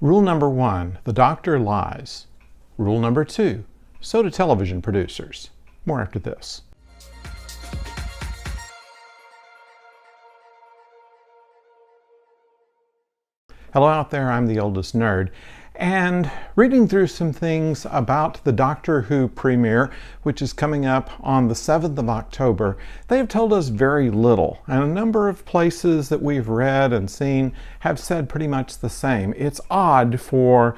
Rule number 1, the doctor lies. Rule number 2, so do television producers. More after this. Hello out there, I'm the oldest nerd, and reading through some things about the Doctor Who premiere, which is coming up on the 7th of October, they have told us very little, and a number of places that we've read and seen have said pretty much the same. It's odd for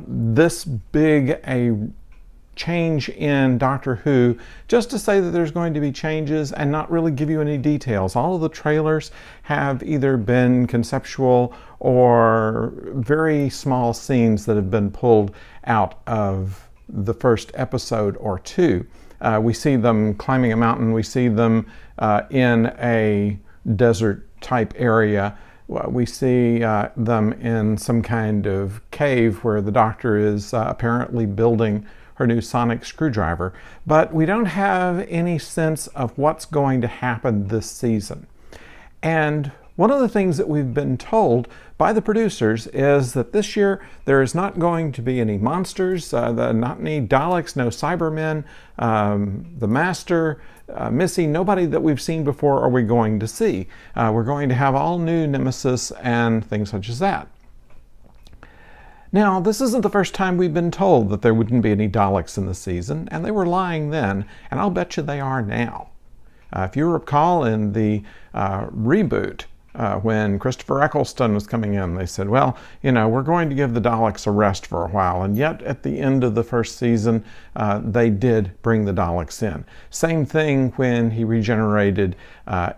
this big a change in Doctor Who just to say that there's going to be changes and not really give you any details. All of the trailers have either been conceptual or very small scenes that have been pulled out of the first episode or two. We see them climbing a mountain, we see them in a desert type area. We see them in some kind of cave where the Doctor is apparently building her new sonic screwdriver, but we don't have any sense of what's going to happen this season. And one of the things that we've been told by the producers is that this year there is not going to be any monsters, not any Daleks, no Cybermen, the Master, Missy, nobody that we've seen before are we going to see. We're going to have all new Nemesis and things such as that. Now, this isn't the first time we've been told that there wouldn't be any Daleks in the season, and they were lying then, and I'll bet you they are now. If you recall in the reboot, when Christopher Eccleston was coming in, they said, well, you know, we're going to give the Daleks a rest for a while, and yet at the end of the first season, they did bring the Daleks in. Same thing when he regenerated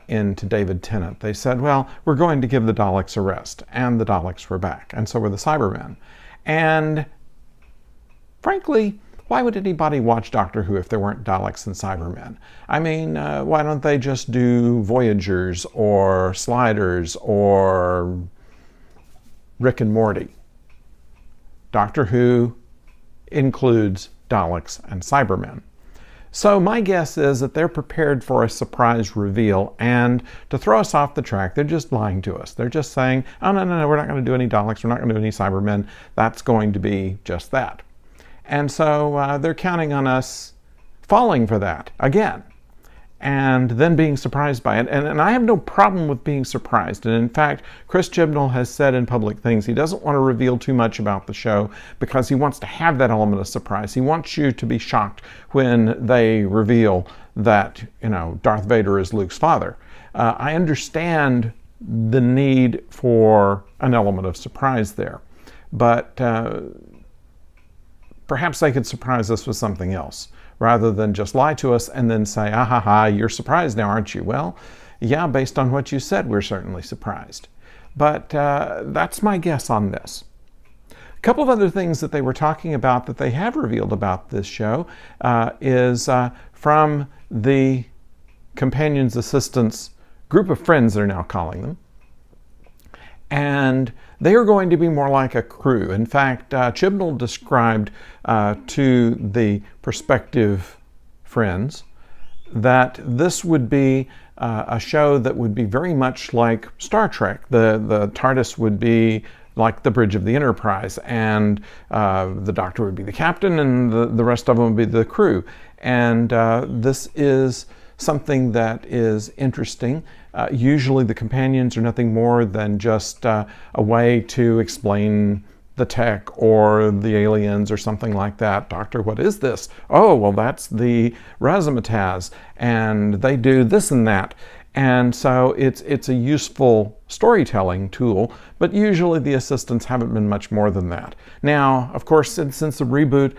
into David Tennant. They said, well, we're going to give the Daleks a rest, and the Daleks were back, and so were the Cybermen. And frankly, why would anybody watch Doctor Who if there weren't Daleks and Cybermen? I mean, why don't they just do Voyagers or Sliders or Rick and Morty? Doctor Who includes Daleks and Cybermen. So my guess is that they're prepared for a surprise reveal, and to throw us off the track, they're just lying to us. They're just saying, oh, no, we're not going to do any Daleks, we're not going to do any Cybermen. That's going to be just that. And so they're counting on us falling for that again, and then being surprised by it. And I have no problem with being surprised. And in fact, Chris Chibnall has said in public things he doesn't want to reveal too much about the show because he wants to have that element of surprise. He wants you to be shocked when they reveal that, you know, Darth Vader is Luke's father. I understand the need for an element of surprise there, but perhaps they could surprise us with something else, rather than just lie to us and then say, ah ha ha, you're surprised now, aren't you? Well, yeah, based on what you said, we're certainly surprised. But that's my guess on this. A couple of other things that they were talking about that they have revealed about this show is from the companions, assistants, group of friends they're now calling them. And they are going to be more like a crew. In fact, Chibnall described to the prospective friends that this would be a show that would be very much like Star Trek. The TARDIS would be like the bridge of the Enterprise, and the Doctor would be the captain, and the rest of them would be the crew. And this is something that is interesting. Usually the companions are nothing more than just a way to explain the tech or the aliens or something like that. Doctor, what is this? Oh, well, that's the razzmatazz, and they do this and that. And so it's a useful storytelling tool, but usually the assistants haven't been much more than that. Now, of course, since the reboot,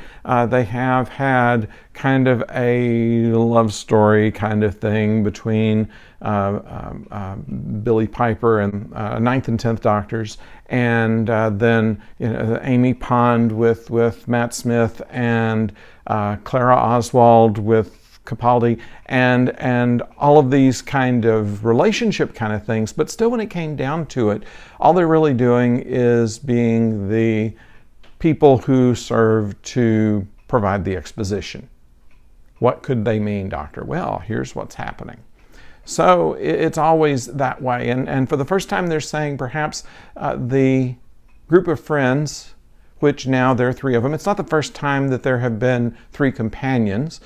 they have had kind of a love story kind of thing between Billy Piper and 9th and 10th Doctors, and then Amy Pond with Matt Smith, and Clara Oswald with Capaldi, and all of these kind of relationship kind of things. But still, when it came down to it, all they're really doing is being the people who serve to provide the exposition. What could they mean, Doctor? Well, here's what's happening. So it's always that way. And for the first time, they're saying perhaps the group of friends, which now there are 3 of them. It's not the first time that there have been 3 companions.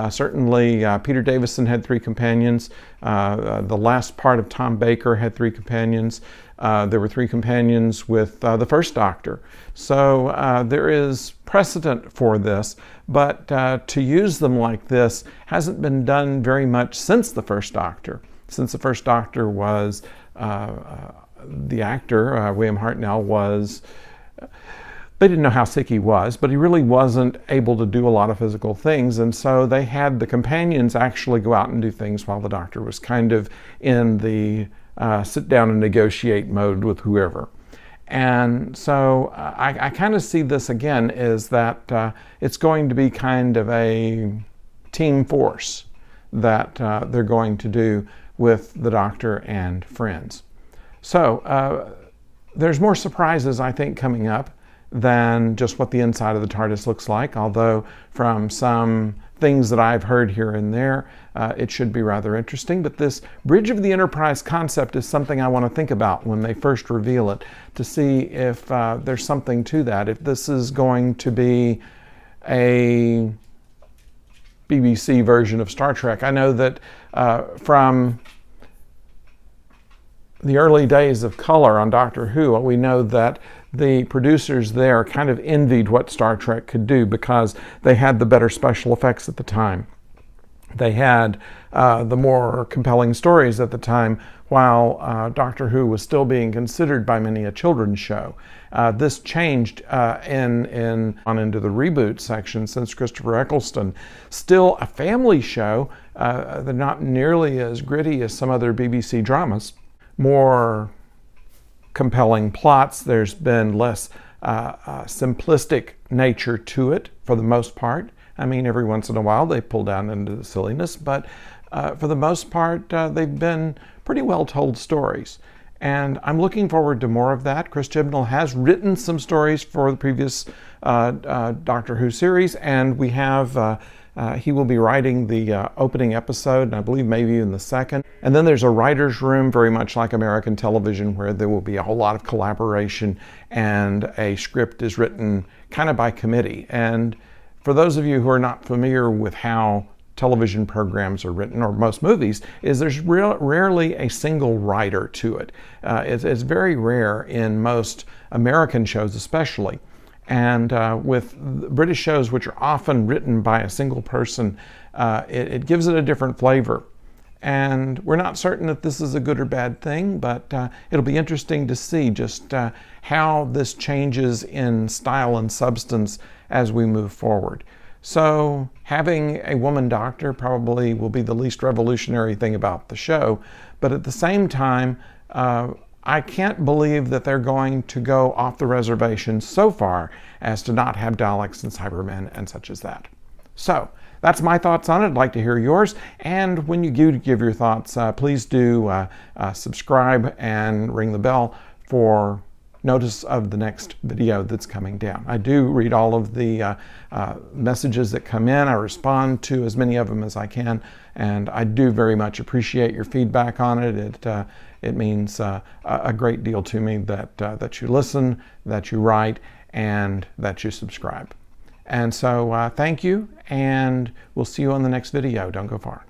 Certainly Peter Davison had 3 companions. The last part of Tom Baker had 3 companions. There were 3 companions with the first Doctor. So there is precedent for this, but to use them like this hasn't been done very much since the first Doctor. Since the first Doctor was, the actor, William Hartnell, was... They didn't know how sick he was, but he really wasn't able to do a lot of physical things, and so they had the companions actually go out and do things while the Doctor was kind of in the sit down and negotiate mode with whoever. And so I kind of see this again is that it's going to be kind of a team force that they're going to do with the Doctor and friends. So there's more surprises, I think, coming up than just what the inside of the TARDIS looks like, although from some things that I've heard here and there, it should be rather interesting. But this Bridge of the Enterprise concept is something I want to think about when they first reveal it, to see if there's something to that, if this is going to be a BBC version of Star Trek. I know that from the early days of color on Doctor Who, we know that the producers there kind of envied what Star Trek could do because they had the better special effects at the time. They had the more compelling stories at the time, while Doctor Who was still being considered by many a children's show. This changed on into the reboot section since Christopher Eccleston. Still a family show. They're not nearly as gritty as some other BBC dramas. More compelling plots. There's been less simplistic nature to it for the most part. I mean, every once in a while they pull down into the silliness, but for the most part they've been pretty well told stories. And I'm looking forward to more of that. Chris Chibnall has written some stories for the previous Doctor Who series, and we have he will be writing the opening episode, and I believe maybe even the second. And then there's a writer's room, very much like American television, where there will be a whole lot of collaboration, and a script is written kind of by committee. And for those of you who are not familiar with how television programs are written, or most movies, is there's rarely a single writer to it. It's very rare in most American shows especially. And with British shows, which are often written by a single person, it gives it a different flavor. And we're not certain if this is a good or bad thing, but it'll be interesting to see just how this changes in style and substance as we move forward. So having a woman doctor probably will be the least revolutionary thing about the show, but at the same time, I can't believe that they're going to go off the reservation so far as to not have Daleks and Cybermen and such as that. So that's my thoughts on it. I'd like to hear yours. And when you do give your thoughts, please do subscribe and ring the bell for notice of the next video that's coming down. I do read all of the messages that come in. I respond to as many of them as I can, and I do very much appreciate your feedback on it. It means a great deal to me that you listen, that you write, and that you subscribe. And so thank you, and we'll see you on the next video. Don't go far.